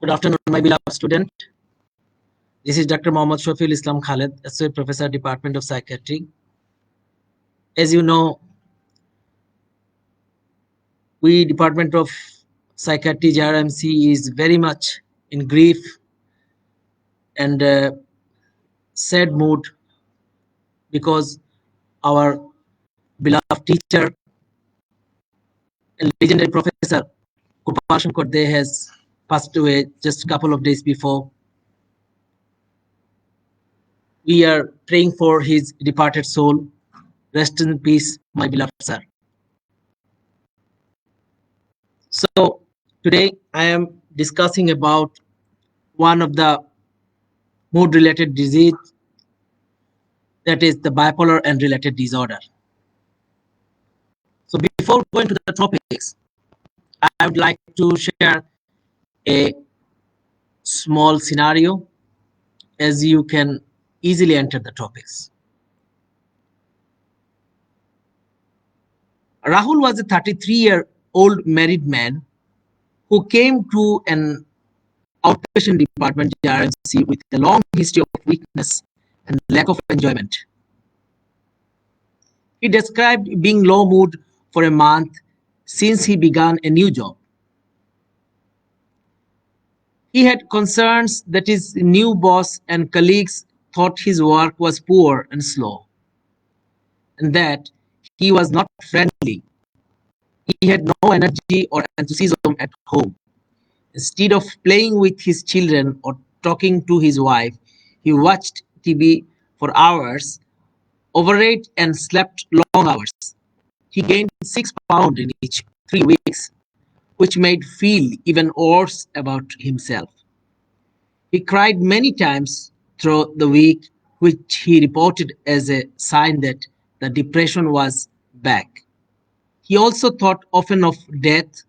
Good afternoon, my beloved student. This is Dr. Mohammad Shafiul Islam Khaled, Associate Professor, Department of Psychiatry. As you know, we Department of Psychiatry JRMC is very much in grief and sad mood because our beloved teacher and legendary professor Gopal Shankar De has passed away just a couple of days before. We are praying for his departed soul. Rest in peace, my beloved sir. So today I am discussing about one of the mood-related disease, that is the bipolar and related disorder. So before going to the topics, I would like to share a small scenario as you can easily enter the topics. Rahul was a 33-year-old married man who came to an outpatient department JRMC with a long history of weakness and lack of enjoyment. He described being low mood for a month since he began a new job. He had concerns that his new boss and colleagues thought his work was poor and slow, and that he was not friendly. He had no energy or enthusiasm at home. Instead of playing with his children or talking to his wife, he watched TV for hours, overate and slept long hours. He gained 6 pounds in each 3 weeks, which made feel even worse about himself. He cried many times through the week, which he reported as a sign that the depression was back. He also thought often of death,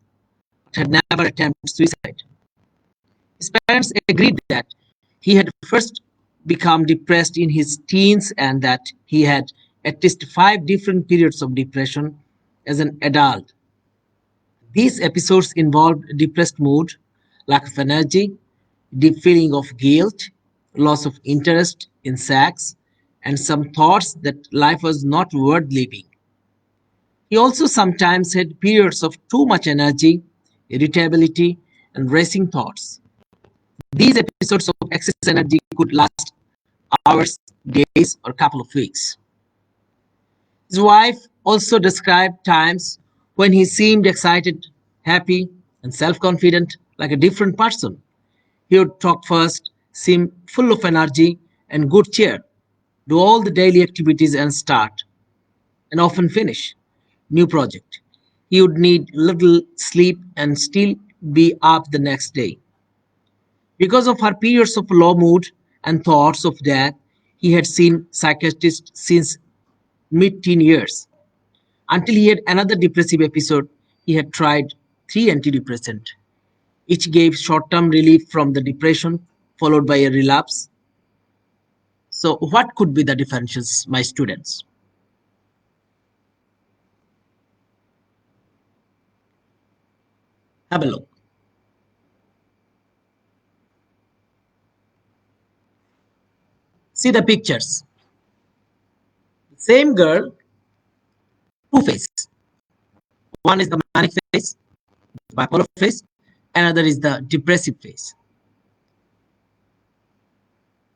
but had never attempted suicide. His parents agreed that he had first become depressed in his teens and that he had at least 5 different periods of depression as an adult. These episodes involved depressed mood, lack of energy, deep feeling of guilt, loss of interest in sex, and some thoughts that life was not worth living. He also sometimes had periods of too much energy, irritability, and racing thoughts. These episodes of excess energy could last hours, days, or a couple of weeks. His wife also described times when he seemed excited, happy, and self-confident like a different person. He would talk first, seem full of energy and good cheer, do all the daily activities and start, and often finish, new project. He would need little sleep and still be up the next day. Because of her periods of low mood and thoughts of death, he had seen psychiatrists since mid-teen years. Until he had another depressive episode, he had tried 3 antidepressants. Each gave short-term relief from the depression, followed by a relapse. So what could be the differences, my students? Have a look. See the pictures. Same girl, two faces. One is the manic face, bipolar face, another is the depressive face.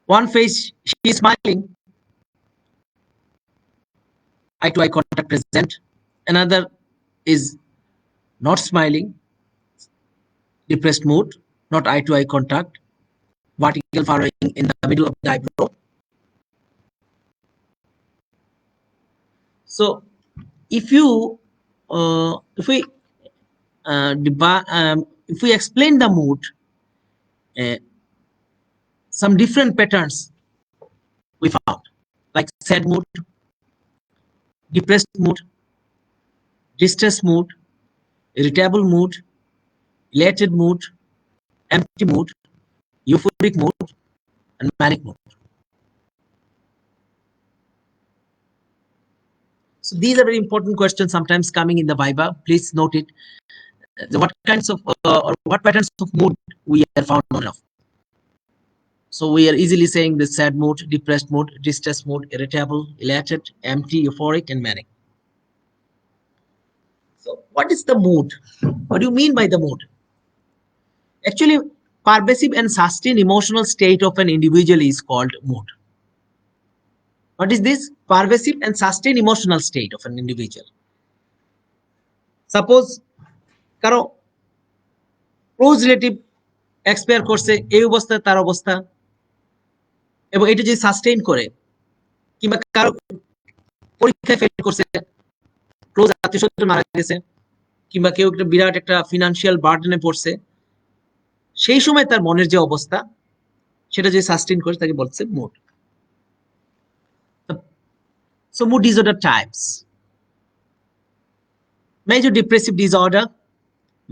One face, she is smiling, eye to eye contact present. Another is not smiling, depressed mood, not eye to eye contact, vertical furrowing in the middle of the eyebrow. So if you if we explain the mood, uh, some different patterns we found, like sad mood, depressed mood, distressed mood, irritable mood, elated mood, empty mood, euphoric mood, and manic mood. So these are very important questions sometimes coming in the Viva. Please note it. what kinds of or what patterns of mood we are found on of. So we are easily saying the sad mood, depressed mood, distressed mood, irritable, elated, empty, euphoric, and manic. So what is the mood? What do you mean by the mood? Actually, pervasive and sustained emotional state of an individual is called mood. What is this? Pervasive and sustained emotional state of an individual. Suppose কারো close relative expire করছে, এই অবস্থায় তার অবস্থা, এবং এটা যদি sustain করে, কিংবা কারো পরীক্ষায় ফেল করছে, ক্লোজ আত্মীয় স্বজন মারা গেছে, কিংবা কেউ একটা বিরাট একটা ফিনান্সিয়াল বার্ডেনে পড়ছে, সেই সময় তার মনের যে অবস্থা সেটা যদি সাস্টেইন করে তাকে বলছে mood. So mood disorder types: major depressive disorder,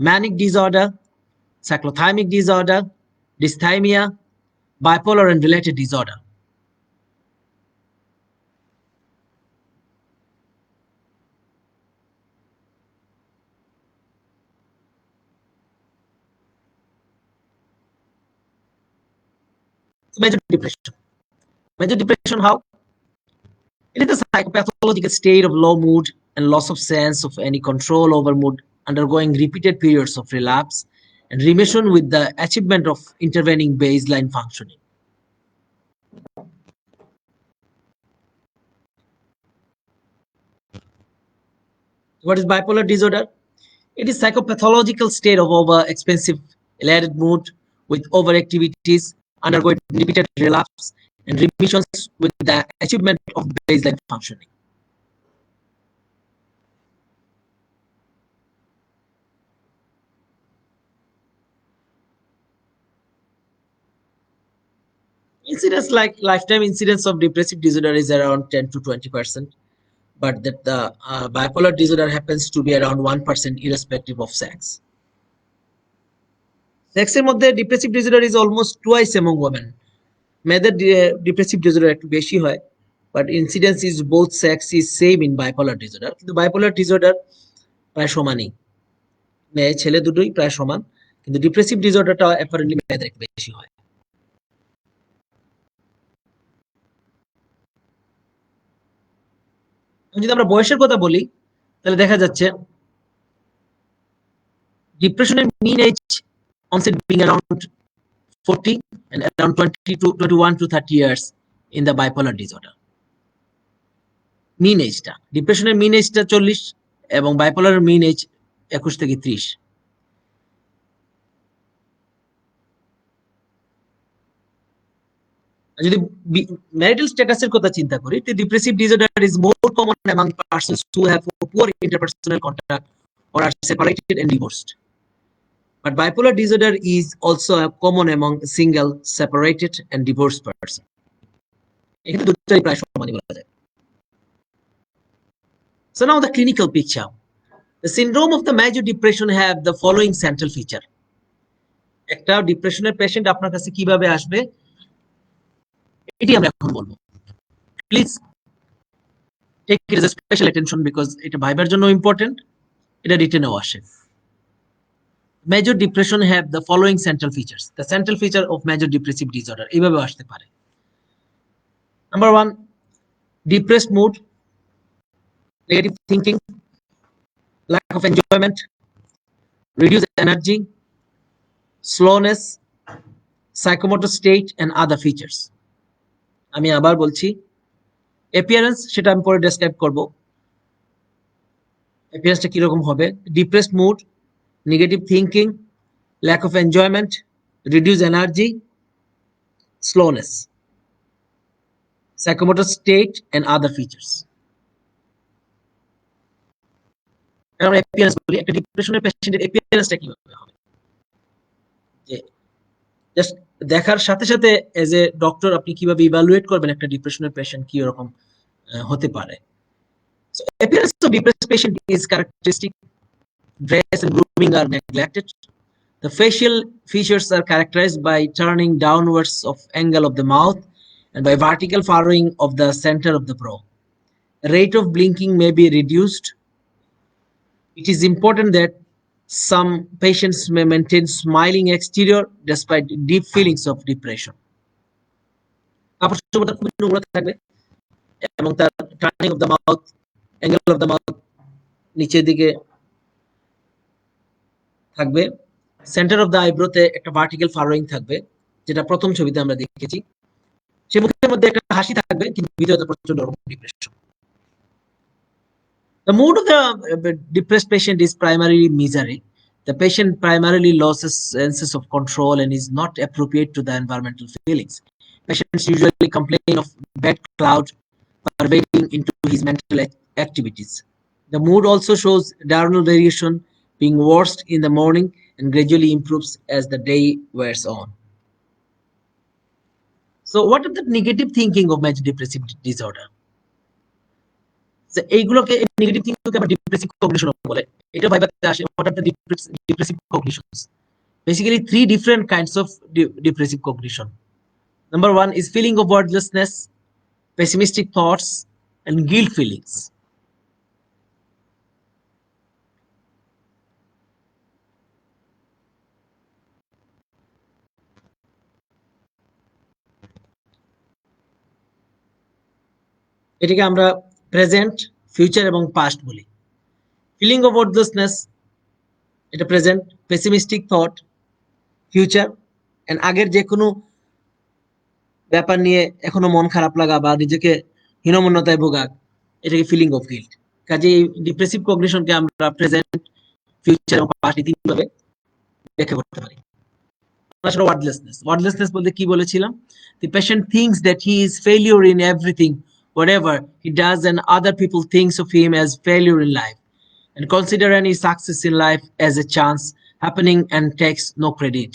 manic disorder, cyclothymic disorder, dysthymia, bipolar and related disorder. Major depression. Major depression, how? It is a psychopathological state of low mood and loss of sense of any control over mood, undergoing repeated periods of relapse and remission with the achievement of intervening baseline functioning. What is bipolar disorder? It is psychopathological state of over-expensive elated mood with overactivities, undergoing repeated relapse and remissions with the achievement of baseline functioning. Incidence, like lifetime incidence of depressive disorder, is around 10 to 20%, but that the bipolar disorder happens to be around 1% irrespective of sex. Sexের মধ্যে depressive disorder is almost twice among women. মেয়েদের depressive disorder একটু বেশি হয়, but incidence is both sex is same in bipolar disorder. কিন্তু bipolar disorder প্রায় সমানই, মেয়ে ছেলে দুটোই প্রায় সমান, কিন্তু ডিপ্রেসিভ ডিসঅর্ডারটা অ্যাপারেন্টলি মেয়েদের একটু বেশি হয়। যদি আমরা বয়সের কথা বলি তাহলে দেখা যাচ্ছে ডিপ্রেশনের মিন age onset being around 40 and around 20 to 21 to 30 years in the bipolar disorder. Mean এজটা, ডিপ্রেশনের মিন এজটা 40 এবং বাইপোলার মিন এজ 21 থেকে 30। যদি ম্যারিটাল স্ট্যাটাসের কথা চিন্তা করি, তো depressive disorder is more common among persons who have poor interpersonal contact or are separated and divorced. But bipolar disorder is also common among single, separated, and divorced person. এখানে দুটোই প্রায় সমানই বলা যায়। So now the clinical picture. The syndrome of the major depression have the following central feature. একটা ডিপ্রেশনের patient আপনার কাছে কিভাবে আসবে এটি আমরা এখন বলবো। Please take it as a special attention because এটা ভাইবার জন্য ইম্পর্টেন্ট, এটা রিটেনেও আসে। Major depression have the following central features. The central feature of major depressive disorder এইভাবে আসতে পারে। Number 1, depressed mood, negative thinking, lack of enjoyment, reduced energy, slowness, psychomotor state and other features. আমি আবার বলছি, appearance সেটা আমি পরে describe করব। appearanceটা কি রকম হবে? depressed mood, negative thinking, lack of enjoyment, reduced energy, slowness, psychomotor state and other features. আমরা অ্যাপিয়ারেন্স বলি, একটা ডিপ্রেশনের পেশেন্টের অ্যাপিয়ারেন্সটা কিভাবে হবে? যে জাস্ট দেখার সাথে সাথে এজ এ ডক্টর আপনি কিভাবে ইভালুয়েট করবেন একটা ডিপ্রেশনের পেশেন্ট কি রকম হতে পারে। So appearance of depressed patient is characteristic. Dress and grooming are neglected. The facial features are characterized by turning downwards of angle of the mouth and by vertical furrowing of the center of the brow. The rate of blinking may be reduced. It is important that Some patients may maintain smiling exterior despite deep feelings of depression. কাপড় খুবই নোংরা থাকবে এবং তার turning of the mouth, angle of the mouth নিচের দিকে থাকবে। Centre of the আইব্রোতে একটা ভার্টিক্যাল ফারোয়িং থাকবে, যেটা প্রথম ছবিতে আমরা দেখেছি। সে মুখের মধ্যে একটা হাসি থাকবে কিন্তু ভিতরে প্রচন্ড depression. The mood of the depressed patient is primarily misery. The patient primarily loses senses of control and is not appropriate to the environmental feelings. Patients usually complain of bad cloud pervading into his mental activities. The mood also shows diurnal variation, being worst in the morning and gradually improves as the day wears on. So, what are the negative thinking of major depressive disorder? এইগুলোকে negative থিংকিংকে আমরা depressive cognition বলে। এটা ভাইবাতে আসে what are the depressive cognitions. Basically, three different kinds of depressive cognition. Number one is feeling of worthlessness, pessimistic thoughts, and guilt feelings. এটাকে আমরা present, future এবং past বলি। Feeling of worthlessness এটা present, pessimistic thought future, and আগের যে কোনো ব্যাপার নিয়ে এখনো মন খারাপ লাগা বা নিজেকে হীনমন্যতায় ভোগা, এটাকে ফিলিং অফ গিল্ট। কাজে এই ডিপ্রেসিভ কগনিশনকে আমরা প্রেজেন্ট, ফিউচার এবং পাস্ট এই তিনভাবে ব্যাখ্যা করতে পারি। আসলে ওয়ার্ডলেসনেস, ওয়ার্ডলেসনেস বলতে কি বলেছিলাম? The patient thinks that he is failure in everything, whatever he does, and other people thinks of him as failure in life and consider any success in life as a chance happening and takes no credit.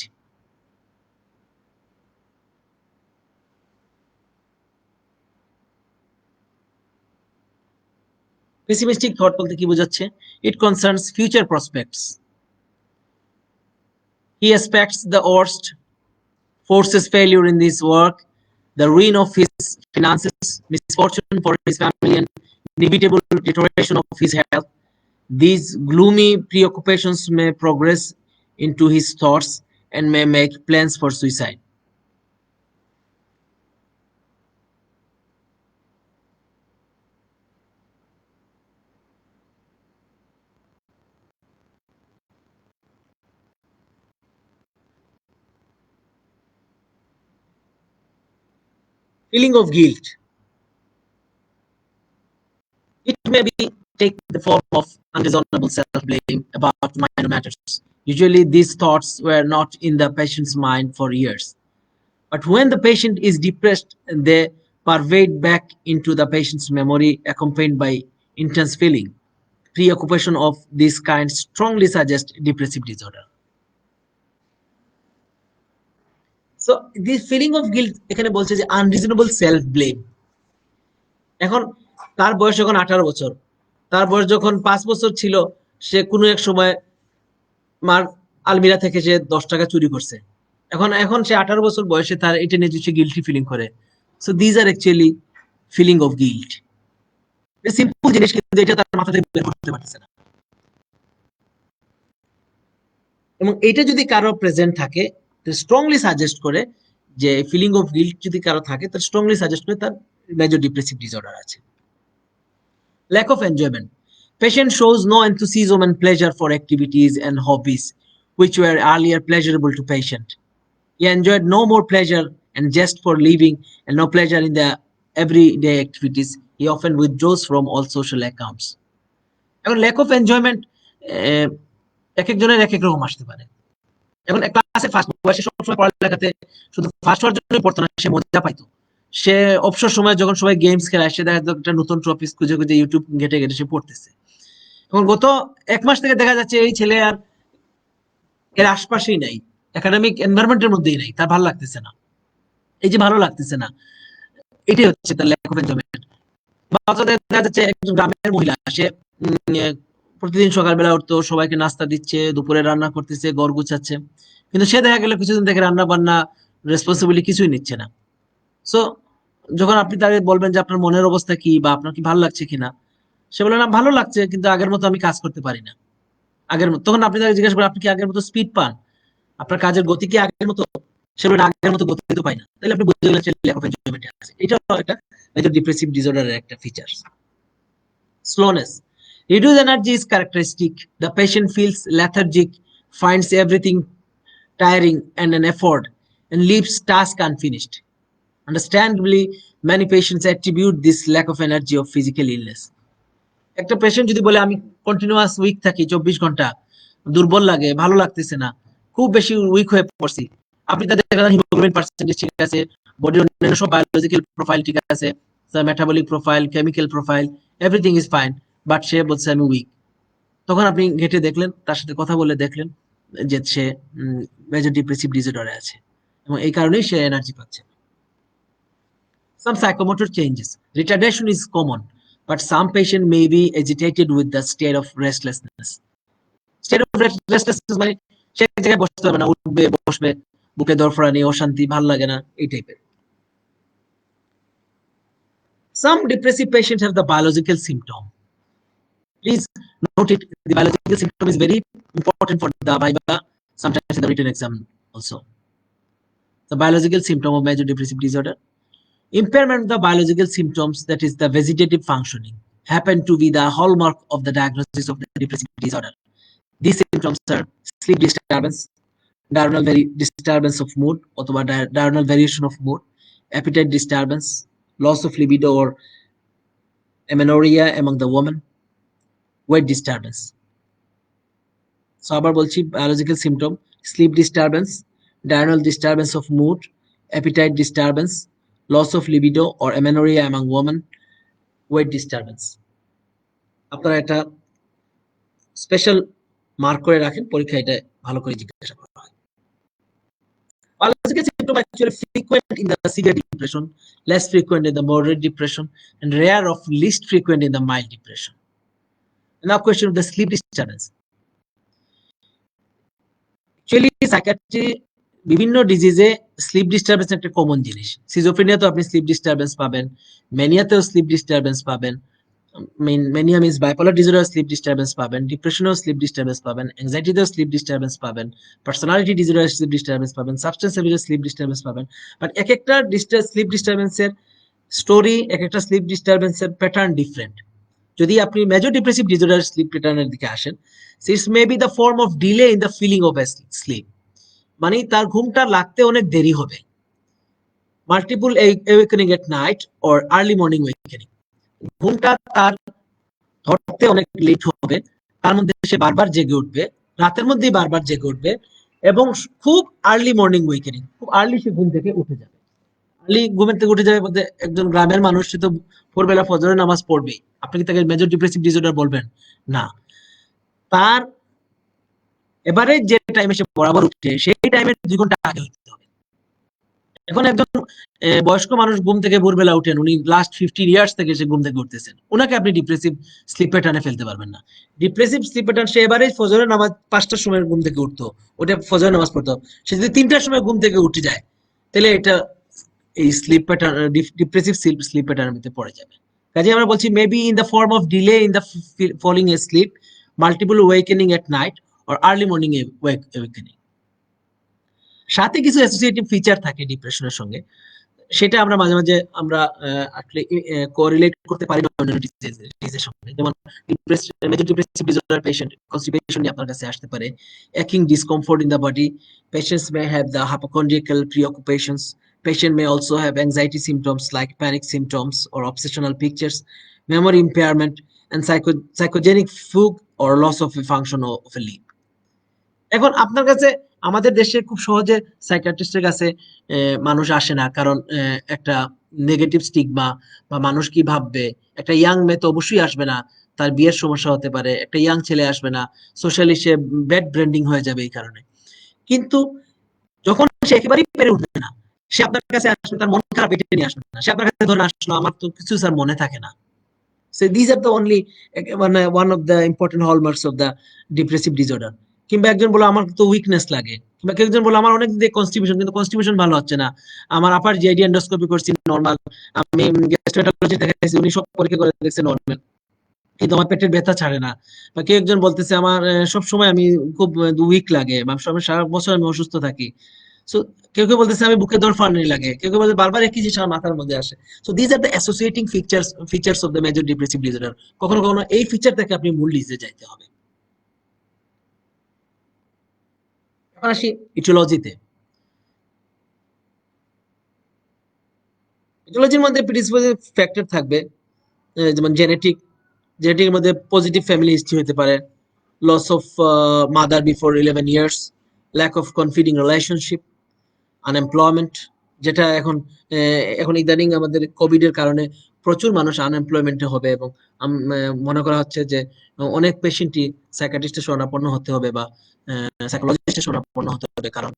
Pessimistic thought বলতে কি বোঝাচ্ছে? It concerns future prospects. He expects the worst, forces failure in this work, the ruin of his finances, misfortune for his family, and inevitable deterioration of his health. These gloomy preoccupations may progress into his thoughts and may make plans for suicide. Feeling of guilt. It may take the form of unreasonable self-blame about minor matters. Usually, these thoughts were not in the patient's mind for years. But when the patient is depressed, they pervade back into the patient's memory, accompanied by intense feeling. Preoccupation of this kind strongly suggests depressive disorder. So, this feeling of guilt এখানে বলছে যে unreasonable self-blame. এখন তার বয়স যখন 18 বছর, তার বয়স যখন 5 বছর ছিল, সে কোনো এক সময় মার আলমিরা থেকে সে 10 টাকা চুরি করছে। এখন সে 18 বছর বয়সে তার এটা নিয়ে সে গিল্টি ফিলিং করে। So these are actually feeling of guilt. Simple জিনিস কিন্তু এটা তার মাথা থেকে বের করতে পারতেছে না। এবং এটা যদি কারো প্রেজেন্ট থাকে, স্ট্রংলি সাজেস্ট করে যে ফিলিং অফ গিল্ট যদি কারো থাকে, তার স্ট্রংলি সাজেস্ট করে তার মেজর ডিপ্রেসিভ ডিসঅর্ডার আছে। Lack of enjoyment. Patient shows no enthusiasm and pleasure for activities and hobbies which were earlier pleasurable to patient. He enjoyed no more pleasure and zest for living and no pleasure in the everyday activities. He often withdraws from all social accounts. এখন lack of enjoyment এক একজনের এক এক রকম আসতে পারে। এখন ক্লাসে ফার্স্ট বয়সে সবসময় পড়ালেখাতে শুধু ফার্স্ট হওয়ার জন্যই পড়তো না, সে মজা পাইতো। সে অবসর সময় যখন সবাই গেমস খেলায়, সে দেখা একটা নতুন টপিক খুঁজে খুঁজে ইউটিউব ঘেটে ঘেটে সে পড়তেছে। এখন গত 1 মাস থেকে দেখা যাচ্ছে এই ছেলে আর এর আশপাশেই নাই, একাডেমিক এনভায়রনমেন্টের মধ্যেই নাই, তার ভালো লাগতেছে না। এই যে ভালো লাগতেছে না, এটাই হচ্ছে তার ল্যাক অফ এনজয়মেন্ট। দেখা যাচ্ছে একজন গ্রামের মহিলা, সে প্রতিদিন সকালবেলা উঠতো, সবাইকে নাস্তা দিচ্ছে, দুপুরে রান্না করতেছে, ঘর গুছাচ্ছে, কিন্তু সে দেখা গেল কিছুদিন থেকে রান্না বান্না রেসপন্সিবিলিটি কিছুই নিচ্ছে না। সো যখন আপনি তাকে বলবেন যে আপনার মনের অবস্থা কি বা আপনার কি ভালো লাগছে কিনা, সে বলে না ভালো লাগছে কিন্তু আগের মতো আমি কাজ করতে পারি না। আগের মতো। তখন আপনি তাকে জিজ্ঞাসা করেন আপনি কি আগের মতো স্পিড পান, আপনার কাজের গতি কি আগের মতো? সে বলে আগের মতো গতি তো পাই না। তাহলে আপনি বুঝে গেলেন সে ল্যাক অফ এনজয়মেন্ট আছে। এটাও একটা মেজর ডিপ্রেসিভ ডিসঅর্ডারের একটা feature. Slowness. Reduced energy is characteristic. The patient feels lethargic, finds everything tiring and an effort, and leaves task unfinished. Understandably, many patients attribute this lack of energy of physical illness. একটা patient যদি বলে আমি continuous week থাকি 24 ঘন্টা, দুর্বল লাগে, ভালো লাগতেছে না, খুব বেশি উইক হয়ে পড়ছি, আপনি তাদের হিমোগ্লোবিন পার্সেন্টেজ ঠিক আছে, বডির অন্যান্য সব বায়োলজিক্যাল প্রোফাইল ঠিক আছে, metabolic profile, chemical profile, everything is fine, but সে বলছে আমি উইক। তখন আপনি ঘেটে দেখলেন, তার সাথে কথা বলে দেখলেন যে সে মেজর ডিপ্রেসিভ ডিসঅর্ডারে আছে এবং এই কারণেই সে এনার্জি পাচ্ছে। Some psychomotor changes. Retardation is common, but some patient may be agitated with the state of restlessness. State of restlessness মানে সে এক জায়গায় বসতে পারবে না, উঠবে বসবে, বুকে দরফরানি, অশান্তি, ভাল লাগে না, এই টাইপের। Some depressive patients have the biological symptom. Please note it. The biological symptom is very important for the Viva, sometimes in the written exam also. The biological symptom of major depressive disorder. Impairment of the biological symptoms, that is the vegetative functioning, happen to be the hallmark of the diagnosis of the depressive disorder. These symptoms are sleep disturbance, diurnal disturbance of mood, or diurnal variation of mood, appetite disturbance, loss of libido or amenorrhea among the women, weight disturbance. So আবার বলছি, biological symptom, sleep disturbance, diurnal disturbance of mood, appetite disturbance, loss of libido or amenorrhea among women, weight disturbance. আপনারা এটা special mark করে রাখেন, পরীক্ষা এটা ভালো করে জিজ্ঞাসা করা হয়। Biological symptoms actually frequent in the severe depression, less frequent in the moderate depression, and rare of least frequent in the mild depression. Now question of the sleep disturbance. Actually psychiatry বিভিন্ন ডিজিজে sleep disturbance একটা common জিনিস। Schizophrenia তো আপনি sleep disturbance পাবেন, ম্যানিয়াতেও sleep disturbance পাবেন, mania means bipolar disorder sleep disturbance পাবেন, ডিপ্রেশনেও স্লিপ ডিস্টারবেন্স পাবেন, অ্যাংজাইটিতেও স্লিপ ডিস্টারবেন্স পাবেন, পার্সোনালিটি ডিসঅর্ডার স্লিপ ডিস্টারবেন্স পাবেন, সাবস্টেন্স অ্যাবিউজের স্লিপ ডিস্টারবেন্স পাবেন। বাট এক একটা স্লিপ ডিস্টারবেন্সের স্টোরি, এক একটা স্লিপ ডিস্টারবেন্সের প্যাটার্ন ডিফারেন্ট। যদি আপনি মেজর ডিপ্রেসিভ ডিসঅর্ডার স্লিপ প্যাটার্নের দিকে আসেন, it's may be the form of delay in the feeling of sleep, মানে তার ঘুমটা লাগতে অনেক দেরি হবে, multiple awakening at night or early morning awakening, ঘুমটা তার ধরতে অনেক লেট হবে, তার মধ্যে সে বারবার জেগে উঠবে, রাতের মধ্যেই বারবার জেগে উঠবে, এবং খুব আর্লি মর্নিং অ্যাওয়েকেনিং, খুব আর্লি সে ঘুম থেকে উঠে যাবে। আর্লি ঘুমের থেকে উঠে যাবে বলতে একজন গ্রামের মানুষ সে তো ভোরবেলা ফজরের নামাজ পড়বেই, আপনি কি তাকে মেজর ডিপ্রেসিভ ডিসঅর্ডার বলবেন? না। তার এবারে যে টাইমে সে বরাবর উঠে সেই টাইমে 2 ঘন্টা আগে উঠতে হবে। এখন একজন বয়স্ক মানুষ ঘুম থেকে ভোরবেলা উঠেন, উনি লাস্ট 15 ইয়ার্স থেকে সে ঘুম থেকে উঠতেছেন, ওনাকে আপনি ডিপ্রেসিভ স্লিপ প্যাটার্নে ফেলতে পারবেন না। ডিপ্রেসিভ স্লিপ প্যাটার্ন, সে এবারে ফজরের নামাজ 5টার সময় ঘুম থেকে উঠতো, ওটা ফজরের নামাজ পড়তো, সে যদি 3টার সময় ঘুম থেকে উঠে যায়, তাহলে এটা এই স্লিপ প্যাটার্ন, ডিপ্রেসিভ স্লিপ প্যাটার্নের মধ্যে পড়ে যাবে। কাজে আমরা বলছি maybe in the form of delay in the falling a sleep, multiple awakening at night or early morning awakening. সাথে কিছু অ্যাসোসিয়েটিভ ফিচার থাকে ডিপ্রেশনের সঙ্গে, সেটা আমরা মাঝে মাঝে আমরা আসলে কোরিলেট করতে পারি না অন্যান্য ডিজিজের সঙ্গে। যেমন major depressive disorder patient constipation নিয়ে আপনার কাছে আসতে পারে, aching discomfort in the body, patients may have the hypochondriacal preoccupations, patient may also have anxiety symptoms like panic symptoms or obsessional pictures, memory impairment, and psychogenic fugue or loss of a function of a limb. এখন আপনার কাছে, আমাদের দেশে খুব সহজে সাইকিয়াট্রিস্টের কাছে মানুষ আসে না, কারণ একটা নেগেটিভ স্টিগমা, বা মানুষ কি ভাববে, একটা ইয়াং মেয়ে তো অবশ্যই আসবে না, তার বিয়ের সমস্যা হতে পারে, একটা ইয়াং ছেলে আসবে না, সোশ্যালি সে ব্যাড ব্র্যান্ডিং হয়ে যাবে এই কারণে। কিন্তু যখন সে একেবারেই পেরে উঠবে না, সে আপনার কাছে আসবে, তার মন খারাপ এটা নিয়ে আসবে না, সে আপনার কাছে ধরে আসলো আমার তো কিছু স্যার মনে থাকে না। So these are the only one of the important hallmarks of the depressive disorder. কিংবা একজন বলে আমার তো উইকনেস লাগে, কিংবা একজন বলে আমার অনেক দিন কনস্টিপেশন, কিন্তু কনস্টিপেশন ভালো হচ্ছে না, আমার আপার জিআইডি এন্ডোস্কোপি করছি নরমাল, আমি গ্যাস্ট্রোএন্টারোলজি দেখাইছি, উনি সব পরীক্ষা করে দেখছে নরমাল, কিন্তু আমার পেটের ব্যথা ছাড়ে না, বা কেউ একজন বলতেছে আমার সব সময় আমি খুব উইক লাগে, বা আমি সারা বছর আমি অসুস্থ থাকি। সো কেউ কেউ বলতেছে আমি বুকে ধরফানি লাগে, কেউ কেউ বলতে বারবার একই জিনিস আমার মাথার মধ্যে আসে। So these are the associating features of the major depressive disorder. কখনো কখনো এই ফিচার থেকে আপনি মূল ডিজে যাইতে হবে। এখন আসি ইটিওলজিতে। ইটিওলজির মধ্যে প্রিডিসপোজিং ফ্যাক্টর থাকবে, যেমন জেনেটিকের মধ্যে পজিটিভ ফ্যামিলি হিস্ট্রি হতে পারে, loss of mother before 11 years, lack of confiding relationship, unemployment, যেটা এখন ইদানিং আমাদের কোভিড এর কারণে প্রচুর মানুষ আনএমপ্লয়মেন্টে হবে, এবং মনে করা হচ্ছে যে অনেক পেশেন্টই সাইকিয়াট্রিস্টের শরণাপন্ন হতে হবে, বা সাইকোলজিস্টের শরণাপন্ন হতে হবে, কারণ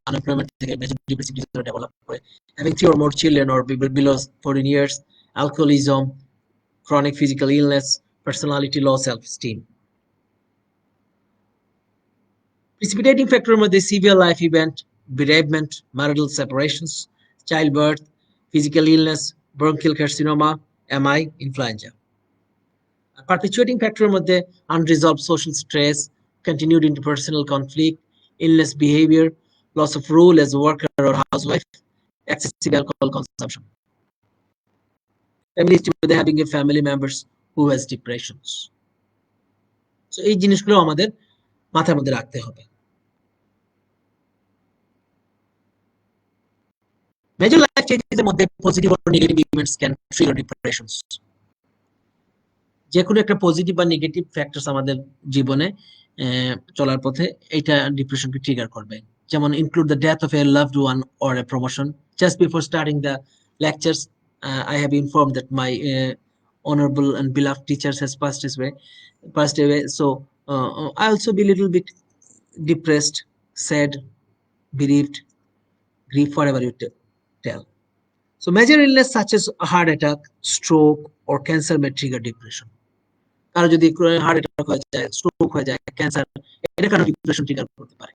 আনএমপ্লয়মেন্ট থেকে মেজর ডিপ্রেসিভ ডিসঅর্ডার ডেভেলপ করে। Having 3 or more children or people below 14 years, alcoholism, chronic physical illness, personality loss, self-esteem. Precipitating factor মধ্যে severe life event, bereavement, marital separations, childbirth, physical illness, bronchial carcinoma, MI, influenza. Perpetuating factor মধ্যে unresolved social stress, continued interpersonal conflict, illness behavior, loss of role as a worker or housewife, excessive alcohol consumption. Family history মধ্যে having a family members who has depressions. So এই জিনিসগুলো আমাদের মাথার মধ্যে রাখতে হবে। Major life changes এর মধ্যে positive or negative events can trigger depressions. যে কোনো একটা পজিটিভ বা নেগেটিভ ফ্যাক্টরস আমাদের জীবনে চলার পথে এটা ডিপ্রেশনকে ট্রিগার করবে। যেমন include the death of a loved one or a promotion. Just before starting the lectures, I have informed that my honorable and beloved teachers has passed away. So I also be a little bit depressed, sad, bereaved, grief, whatever you tell. So major illness such as a heart attack, stroke, or cancer may trigger depression. কারো যদি heart attack হয়ে যায়, stroke হয়ে যায়, cancer, এটা কারণে depression trigger করতে পারে।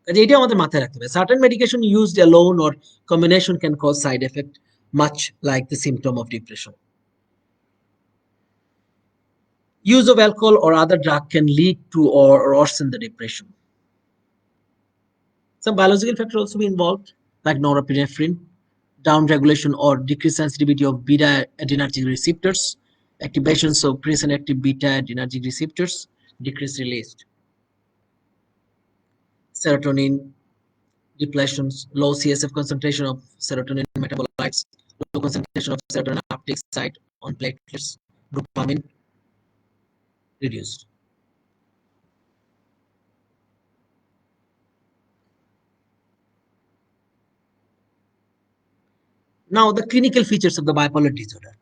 কাজে এটা আমাদের মাথায় রাখতে হবে। Certain medication used alone or combination can cause side effect much like the symptom of depression. Use of alcohol or other drug can lead to or worsen the depression. Some biological factors also be involved, like norepinephrine, downregulation or decreased sensitivity of beta adrenergic receptors, activations of presynaptic beta adrenergic receptors, decreased released. Serotonin depletions, low CSF concentration of serotonin metabolites, low concentration of serotonin uptake site on platelets, dopamine reduced. Now the clinical features of the bipolar disorder.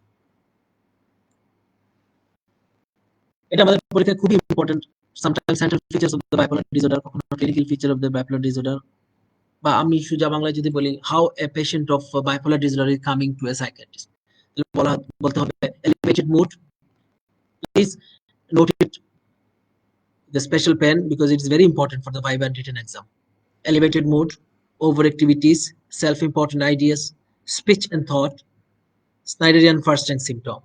এটা আমাদের পরীক্ষায় খুবই important. Sometimes central features of the bipolar disorder, কখনো clinical feature of the bipolar disorder, বা আমি সোজা বাংলায় যদি বলি how a patient of bipolar disorder is coming to a psychiatrist, বলতে হবে elevated mood. Please note it, the special pen, because it is very important for the viva and written exam. Elevated mood, overactivities, self-important ideas, speech and thought, Snyderian first rank symptom.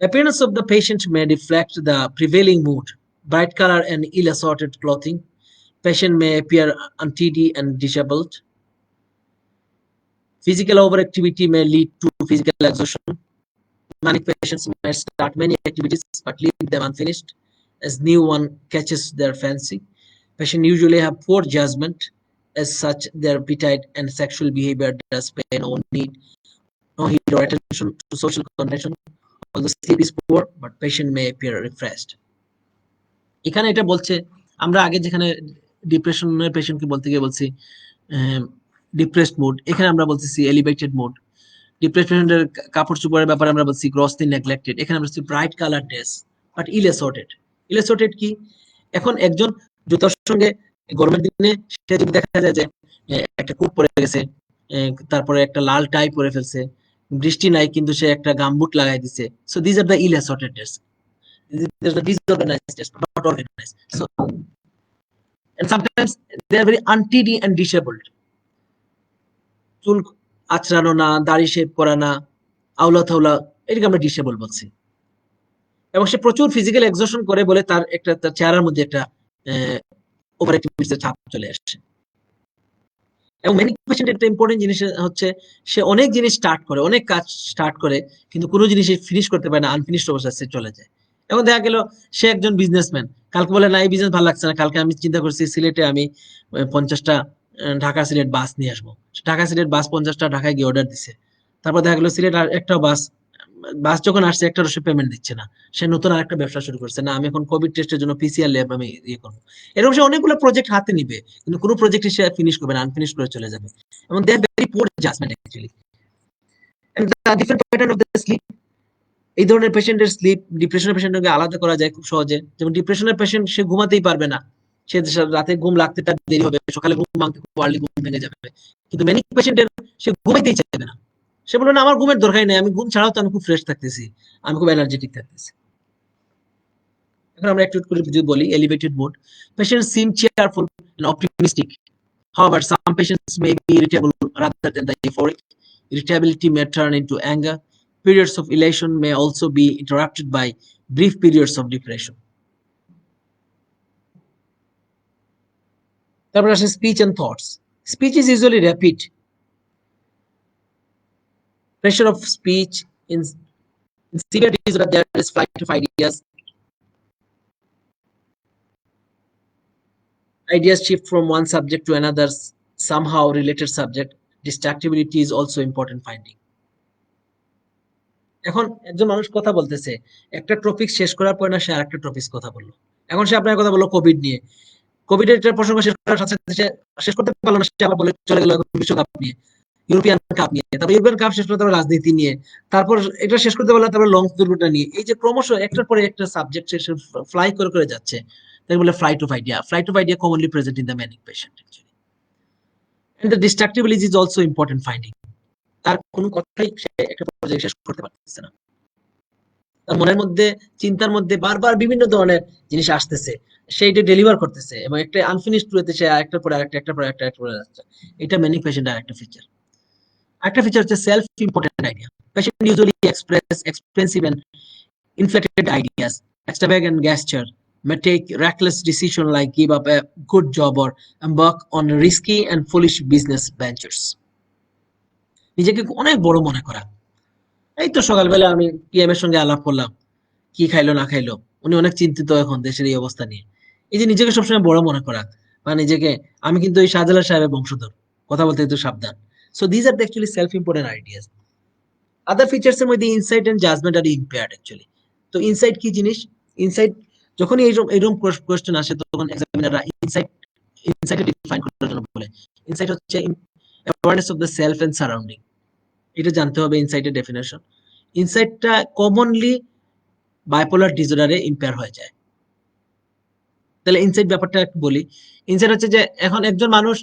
Appearance of the patient may reflect the prevailing mood. Bright color and ill-assorted clothing. Patient may appear untidy and disheveled. Physical overactivity may lead to physical exhaustion. Manic patients may start many activities but leave them unfinished as new one catches their fancy. Patients usually have poor judgment. As such, their appetite and sexual behavior does pay no heed or attention to social convention. Although sleep is poor, but patient may appear refreshed. এখানে এটা বলছে, আমরা আগে যেখানে ডিপ্রেশনের পেশেন্টকে বলতে গিয়ে বলছি ডিপ্রেসড মুড, এখানে আমরা বলতেছি এলিভেটেড মুড। ডিপ্রেসড পেশেন্টের কাপড় চোপড়ের ব্যাপারে আমরা বলছি গ্রসলি নেগলেক্টেড, এখানে আমরা বলছি bright colour dress but ill assorted. Ill assorted কি? এখন একজন জুতার সঙ্গে গরমের দিনে সে যদি দেখা যায় যে একটা কোট পরে গেছে, তারপরে একটা লাল টাই পরে ফেলছে, বৃষ্টি নাই কিন্তু সে একটা গামবুট লাগাই দিছে। So this are the ill assorted dress. There's the disorganized test, not organized. So and sometimes they are very untidy and disheveled. চুল আঁচড়ানো না, দাড়ি শেভ করা না, আউলা থাউলা, এটাকে আমরা ডিসেবল বলছি। এবং সে প্রচুর ফিজিক্যাল এক্সর্শন করে বলে তার চেহারার মধ্যে একটা ওভার অ্যাক্টিভিটিস এর ছাপ চলে আসছে। এবং ম্যানিক পেশেন্ট একটা ইম্পর্টেন্ট জিনিস হচ্ছে সে অনেক জিনিস স্টার্ট করে, অনেক কাজ স্টার্ট করে, কিন্তু কোনো জিনিস ফিনিশ করতে পারে না, আনফিনিশড অবস্থায় সে চলে যায়। এবং দেখা গেল সে একজন বিজনেসম্যান, কালকে বলে না এই বিজনেস ভালো লাগছে না, কালকে আমি চিন্তা করছি সিলেটে আমি 50টা ঢাকা সিলেট বাস নিয়ে আসবো। ঢাকা সিলেট বাস 50টা ঢাকায় গিয়ে অর্ডার দিছে। তারপর দেখা গেল সিলেট আর একটাও বাস যখন আসছে একটারও সে পেমেন্ট দিচ্ছে না। সে নতুন আরেকটা ব্যবসা শুরু করছে, না আমি এখন কোভিড টেস্টের জন্য পিসিআর ল্যাব আমি ইয়ে করবো। এরকম সে অনেকগুলো প্রজেক্ট হাতে নিবে, কিন্তু কোনো প্রজেক্ট সে ফিনিশ করবে না, আনফিনিশ করে চলে যাবে। এবং they are very poor judgement actually. And the different pattern of the sleep, এই ধরনের পেশেন্টের স্লিপ ডিপ্রেশনের পেশেন্টকে আলাদা করা যায় খুব সহজে। যেমন ডিপ্রেশনের পেশেন্ট সে ঘুমাতেই পারবে না, সে রাতে ঘুম লাগতে তার দেরি হবে, সকালে ঘুম ভাঙতে খুব আর্লি ঘুম ভেঙে যাবে। কিন্তু ম্যানিক পেশেন্টের সে ঘুমাইতেই চাইবে না, সে বললো না আমার ঘুমের দরকারই নেই, আমি ঘুম ছাড়াও তো আমি খুব ফ্রেশ থাকতেছি, আমি খুব এনার্জেটিক থাকতেছি। এখন আমরা একটু করে যদি বলি elevated mood, patient seem cheerful and optimistic, however some patients may be irritable rather than the euphoric. Irritability may turn into anger. Periods of elation may also be interrupted by brief periods of depression. তারপর আসে speech and thoughts. Speech is usually rapid, pressure of speech in severe disorder there is flight of ideas. Ideas shift from one subject to another somehow related subject. Distractibility is also important finding. এখন একজন মানুষ কথা বলতেছে, একটা topic শেষ করার পর না সে আরেকটা টপিক কথা বললো। এখন সে আপনার কথা বললো কোভিড নিয়ে, কোভিডের একটা প্রসঙ্গ শেষ করার সাথে সাথে সে শেষ করতে পারলো না, সে আবার বলে চলে গেল বিশ্বকাপ নিয়ে, ইউরোপিয়ান কাপ নিয়ে, তারপর ইউরোপিয়ান কাপ শেষ করতে রাজনীতি নিয়ে, তারপর এটা শেষ করতে পারলো, তারপর লঞ্চ দুর্ঘটনা নিয়ে। এই যে ক্রমশ একটার পরে একটা সাবজেক্ট সে ফ্লাই করে করে যাচ্ছে, তাই বলে flight of idea. Flight of idea commonly present in the manic patient actually. And the distractibility is also important finding. তার কোনো কথাই সে একটা পর্যায়ে শেষ করতে পারতেছে না, তার মনের মধ্যে চিন্তার মধ্যে বারবার বিভিন্ন ধরনের জিনিস আসতেছে, সেইটা ডেলিভার করতেছে এবং একটা আনফিনিশড ওয়েতে সে একটার পর আরেকটা একটার পর একটা পরে যাচ্ছে। এটা ম্যানিক পেশেন্টের আরেকটা ফিচার। আরেকটা ফিচার হচ্ছে self important idea. Patient usually express expensive and inflated ideas, extravagant gesture, may take reckless decision like give up a good job or embark on risky and foolish business ventures. নিজেকে অনেক বড় মনে করা। এই তো সকালবেলা আমি পিএম এর সঙ্গে আলাপ করলাম, কি খাইলো না খাইলো, উনি অনেক চিন্তিত এখন দেশের এই অবস্থা নিয়ে। এই যে নিজেকে সবসময় বড় মনে করা, বা নিজেকে আমি কিন্তু এই শাহজালাল সাহেবের বংশধর, কথা বলতে একটু সাবধান। So these are actually self important ideas. Other features এর মধ্যে insight and judgement are impaired actually. তো ইনসাইট কি জিনিস? ইনসাইট যখনই এইরকম কোয়েশ্চেন আসে তখন এক্সামিনাররা ইনসাইট ডিফাইন করার জন্য বলে। ইনসাইট হচ্ছে awareness of the self and surrounding, এটা জানতে হবে ইনসাইটের ডেফিনেশন। ইনসাইটটা কমনলি বাইপোলার ডিসঅর্ডারে ইম্পেয়ার হয়ে যায়। তাহলে ইনসাইট ব্যাপারটা একটু বলি। ইনসাইট হচ্ছে যে এখন একজন মানুষ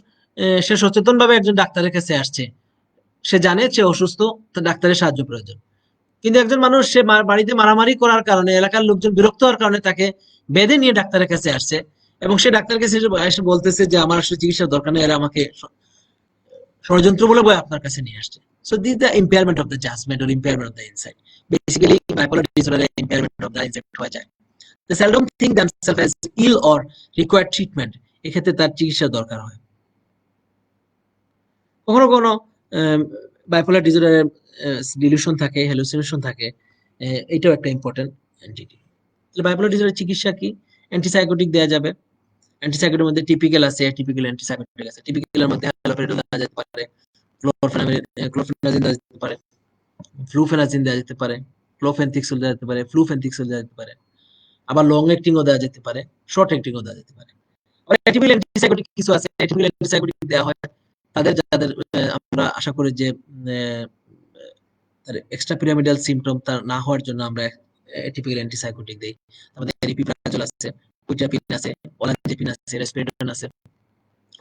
সে সচেতন ভাবে একজন ডাক্তারের কাছে আসছে, সে জানে সে অসুস্থ, তো ডাক্তারের সাহায্য প্রয়োজন। কিন্তু একজন মানুষ সে বাড়িতে মারামারি করার কারণে, এলাকার লোকজন বিরক্ত হওয়ার কারণে তাকে বেঁধে নিয়ে ডাক্তারের কাছে আসছে, এবং সে ডাক্তারকে এসে বলতেছে যে আমার আসলে চিকিৎসার দরকার নেই, এরা আমাকে ষড়যন্ত্র বলে বই আপনার কাছে নিয়ে আসছে। So this the impairment of the judgement or impairment of the insight. Basically bipolar ডিসঅর্ডারে ইম্পেয়ারমেন্ট অফ দ্য ইনসাইট হয়ে যায়। They seldom think themselves as ill or require treatment. এক্ষেত্রে তার চিকিৎসার দরকার হয়। কখনো কখনো বাইপোলার ডিসঅর্ডারে ডিলিউশন থাকে, হ্যালুসিনেশন থাকে, এটাও একটা ইম্পর্টেন্ট এন্টিটি। তাহলে বাইপোলার ডিসঅর্ডারের চিকিৎসা কি? অ্যান্টিসাইকোটিক দেওয়া যাবে। অ্যান্টিসাইকোটিকের মধ্যে টিপিক্যাল আছে, অ্যাটিপিক্যাল অ্যান্টিসাইকোটিক আছে। টিপিক্যালের মধ্যে হ্যালোপেরিডল দেওয়া যেতে পারে, ক্লোরফেনাজিন দেওয়া যেতে পারে, ফ্লুফেনাজিন দেওয়া যেতে পারে, ক্লোফেনথিক্সল দেওয়া যেতে পারে, ফ্লুফেনথিক্সল দেওয়া যেতে পারে। আবার লং অ্যাক্টিংও দেওয়া যেতে পারে, শর্ট অ্যাক্টিংও দেওয়া যেতে পারে। আবার অ্যাটিপিক্যাল অ্যান্টিসাইকোটিক কিছু আছে, অ্যাটিপিক্যাল অ্যান্টিসাইকোটিক দেওয়া হয় যাদের আমরা আশা করি যে তার এক্সট্রা পিরামিডাল সিম্পটম তার না হওয়ার জন্য আমরা অ্যাটিপিক্যাল অ্যান্টিসাইকোটিক দেই। আমাদের এরিপিপ্রাজল আছে, কুইটাপিন আছে, ওলানজাপিন আছে, রেসপিরেটন আছে,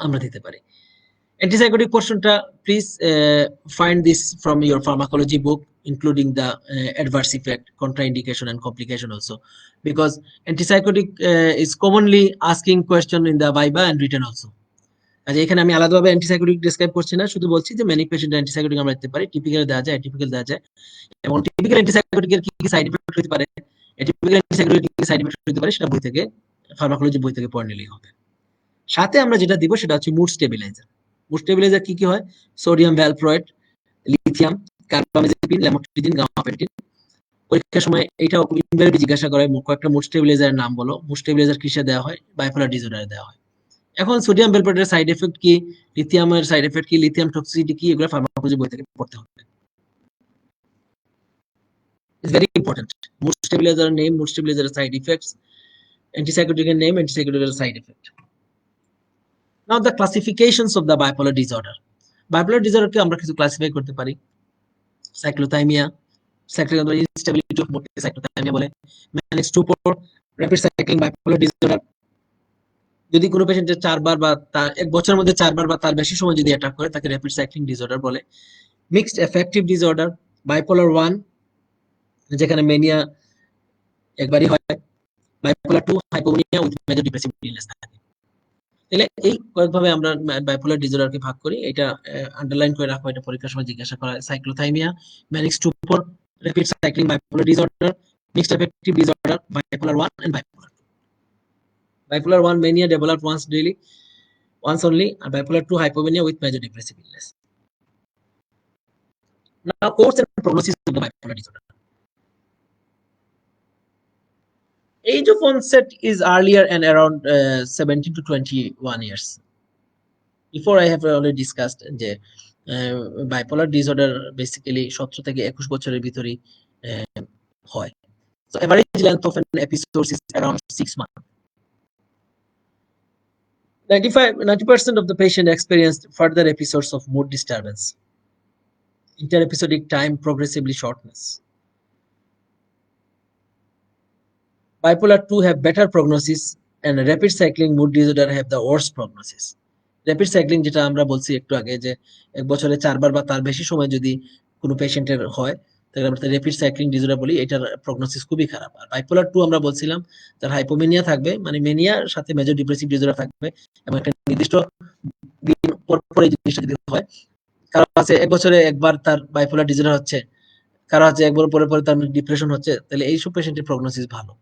আমরা দিতে পারি। Antipsychotic portionটা please find this from your pharmacology book, including the adverse effect, contraindication and complication also, because antipsychotic is commonly asking question in the viva and written also. আচ্ছা, এখানে আমি আলাদাভাবে অ্যান্টিসাইকোটিক ডেসক্রাইব করছি না, শুধু বলছি যে ম্যানিক পেশেন্ট অ্যান্টিসাইকোটিক আমরা দিতে পারি, টিপিক্যাল দেওয়া যায়, অ্যাটিপিক্যাল দেওয়া যায়, এবং টিপিক্যাল অ্যান্টিসাইকোটিকের কি কি সাইড ইফেক্ট হতে পারে, অ্যাটিপিক্যাল অ্যান্টিসাইকোটিকের কি কি সাইড ইফেক্ট হতে পারে, সেটা বই থেকে, ফার্মাকোলজি বই থেকে পড়ে নিলেই হবে। সাথে আমরা যেটা দিব সেটা হচ্ছে মুড স্টেবিলাইজার। মুড স্টেবিলাইজার কি কি হয়? Sodium valproate, lithium, carbamazepine, lamotrigine, gabapentin. পরীক্ষার সময় এইটাও ইনভ্যালিডলি জিজ্ঞাসা করে কয়েকটা মুড স্টেবিলাইজারের নাম বলো। মুড স্টেবিলাইজার কিসে দেওয়া হয়? বাইপোলার ডিসঅর্ডারে দেওয়া হয়। এখন সোডিয়াম ভ্যালপ্রয়েডের সাইড এফেক্ট কি, লিথিয়ামের সাইড এফেক্ট কি, লিথিয়াম টক্সিসিটি কি, এগুলো ফার্মাকোলজি বই থেকে পড়তে হবে। It's very important. মুড স্টেবিলাইজারের নেম, মুড স্টেবিলাইজারের সাইড ইফেক্টস, অ্যান্টিসাইকোটিকের নেম, অ্যান্টিসাইকোটিকের side effect. Now the classifications of the bipolar disorder. Bipolar ডিসঅর্ডারকে আমরা কিছু ক্লাসিফাই করতে পারি। Cyclothymia, cyclic instability of mood, cyclothymia বলে। Manic stupor, rapid cycling bipolar disorder. যদি কোনো পেশেন্টের 4 বার বা তার 1 বছরের মধ্যে 4 বার বা তার বেশি সময় যদি অ্যাটাক করে, তাকে র‍্যাপিড সাইক্লিং ডিসঅর্ডার বলে। মিক্সড অ্যাফেক্টিভ ডিসঅর্ডার, বাইপোলার 1 যেখানে ম্যানিয়া একবারই হয়, bipolar 2 hypomania with major depressive illness থাকে। তাহলে এই কয়েকভাবে আমরা বাইপোলার ডিসঅর্ডারকে ভাগ করি। এটা আন্ডারলাইন করে রাখো, এটা পরীক্ষার সময় জিজ্ঞাসা করা হয়। Cyclothymia, manic stupor, rapid cycling bipolar disorder, mixed affective disorder, bipolar 1 and bipolar 2. Bipolar 1 mania developed once only, and bipolar 2 hypomania with major depressive illness. Now, course and prognosis of the bipolar disorder. Age of onset is earlier and around 17 to 21 years. Before I have already discussed যে bipolar disorder basically 17 থেকে 21 বছরের ভিতরে হয়. So average length of an episode is around 6 months. 90% of the patient experienced further episodes of mood disturbance. Interepisodic time progressively shortens. Bipolar 2 have better prognosis and rapid cycling mood disorder have the worst prognosis. Rapid cycling যেটা আমরা বলছি একটু আগে, যে 1 বছরে 4 বার বা তার বেশি সময় যদি কোনো পেশেন্টের হয়, তাহলে আমরা র্যাপিড সাইক্লিং ডিসঅর্ডার বলি, এটার প্রগনোসিস খুবই খারাপ। আর বাইপোলার 2 আমরা বলছিলাম তার হাইপোমেনিয়া থাকবে, মানে মেনিয়ার সাথে মেজর ডিপ্রেসিভ ডিসঅর্ডার থাকবে, এবং একটা নির্দিষ্ট দিন পর পর এই জিনিসটা যদি হয়, কারো আছে 1 বছরে একবার তার বাইপোলার ডিসঅর্ডার হচ্ছে, কারো আছে 1 বছর পরে পরে তার ডিপ্রেশন হচ্ছে, তাহলে এইসব পেশেন্টের প্রগনোসিস ভালো।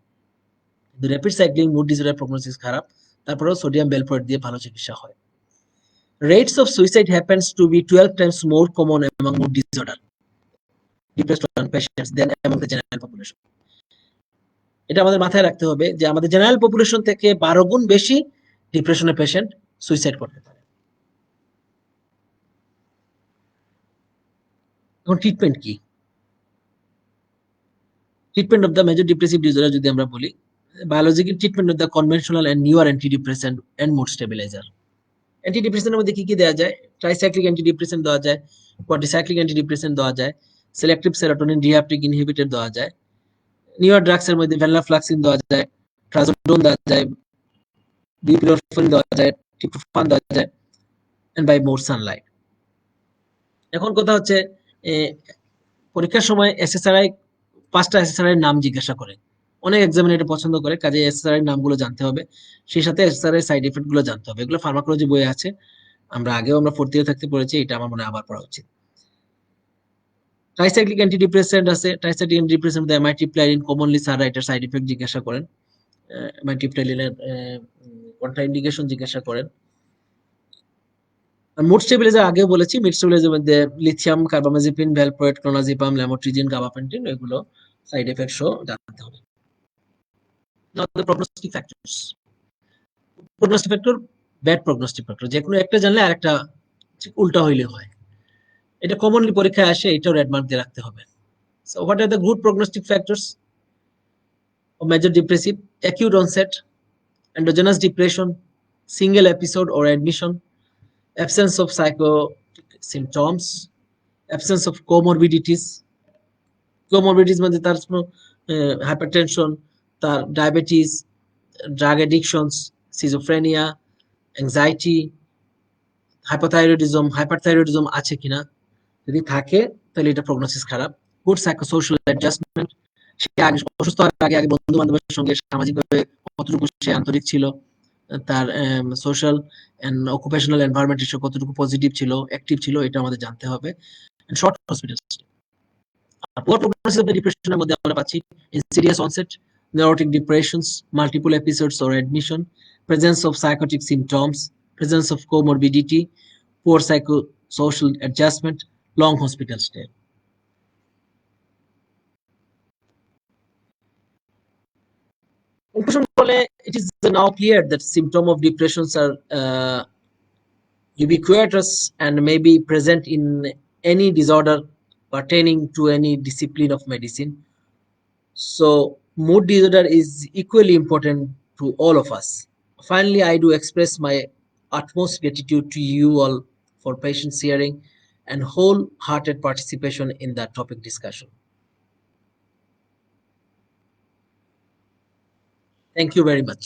কিন্তু rapid cycling mood disorder prognosis খারাপ, তারপরেও সোডিয়াম ভ্যালপ্রয়েড দিয়ে ভালো চিকিৎসা হয়। Rates of suicide happens to be 12 times more common among mood disorder depressed patients than among the general population. এটা আমাদের মাথায় রাখতে হবে যে আমাদের জেনারেল পপুলেশন থেকে 12 গুণ বেশি ডিপ্রেশনের পেশেন্ট সুইসাইড করতে পারে। এখন ট্রিটমেন্ট কি? Treatment of the major depressive disorder যদি আমরা বলি, biological treatment of the conventional and newer antidepressant and mood stabiliser. অ্যান্টিডিপ্রেসেন্টের মধ্যে কি কি দেওয়া যায়? ট্রাইসাইক্লিক অ্যান্টিডিপ্রেসেন্ট দেওয়া যায়, কোয়াড্রিসাইক্লিক অ্যান্টিডিপ্রেসেন্ট দেওয়া যায়, সিলেক্টিভ সেরোটোনিন রিহ্যাপটিক ইনহিবিটর দেওয়া যায়। নিউয়ার ড্রাগস এর মধ্যে ভেনলাফ্লাক্সিন দেওয়া যায়, ট্রাজোডোন দেওয়া যায়, বুপ্রোফেন দেওয়া যায়, ট্রিপ্টোফান দেওয়া যায়, এন্ড বাই মোর সানলাইট। এখন কথা হচ্ছে পরীক্ষার সময় এসএসআরআই 5টা এসএসআরআই এর নাম জিজ্ঞাসা করে, অনেক এক্সামিনেটর পছন্দ করে, কাজে এসএসআরআই এর নামগুলো জানতে হবে, সেই সাথে এসএসআরআই সাইড ইফেক্ট গুলো জানতে হবে। এগুলো ফার্মাকোলজি বইয়ে আছে, আমরা আগেও আমরা 4th ইয়ারে থাকতে পড়েছি, এটা আমার মনে আবার পড়া উচিত। ট্রাইসাইক্লিক অ্যান্টিডিপ্রেসেন্ট আছে, ট্রাইসাইক্লিক অ্যান্টিডিপ্রেসেন্ট মধ্যে অ্যামাইট্রিপ্টাইলিন কমনলি স্যার এটার সাইড ইফেক্ট জিজ্ঞাসা করেন, অ্যামাইট্রিপ্টাইলিনের কন্ট্রাইন্ডিকেশন জিজ্ঞাসা করেন। মুড স্টেবিলাইজার আগেও বলেছি, মুড স্টেবিলাইজারের মধ্যে lithium, carbamazepine, valproate, clonazepam, lamotrigine, gabapentin, এগুলো সাইড ইফেক্ট সহ জানতে হবে। Now the prognostic factors. Prognostic factor, bad prognostic factor, যে কোনো একটা জানলে আরেকটা উল্টা হইলে হয়, এটা কমনলি পরীক্ষায় আসে, এটাও রেড মার্ক দিয়ে রাখতে হবে। So what are the good prognostic factors of major depressive? Acute onset, endogenous depression, single episode or admission, absence of psychotic symptoms, absence of comorbidities. Comorbidities মধ্যে তার hypertension, তার diabetes, drug addictions, schizophrenia, anxiety, hyperthyroidism আছে কিনা, যদি থাকে তাহলে এটা prognosis খারাপ। গুড সাইকোসোশাল অ্যাডজাস্টমেন্ট, সে আগে অসুস্থ হওয়ার আগে বন্ধু বান্ধবের সঙ্গে সামাজিকভাবে কতটুকু সে আন্তরিক ছিল, তার সোশ্যাল এন্ড অকুপেশনাল এনভায়রনমেন্ট সে কতটুকু পজিটিভ ছিল, অ্যাক্টিভ ছিল, এটা আমাদের জানতে হবে। Short hospital stay. আর পুয়ার প্রগনোসিস অফ দ্য ডিপ্রেশনের মধ্যে আমরা পাচ্ছি insidious onset, neurotic depressions, multiple episodes or admission, presence of psychotic symptoms, presence of comorbidity, poor psychosocial adjustment, long hospital stay. Conclusion বলে, it is now clear that symptoms of depressions are ubiquitous and may be present in any disorder pertaining to any discipline of medicine. So, mood disorder is equally important to all of us. Finally, I do express my utmost gratitude to you all for patient hearing and wholehearted participation in the topic discussion. Thank you very much.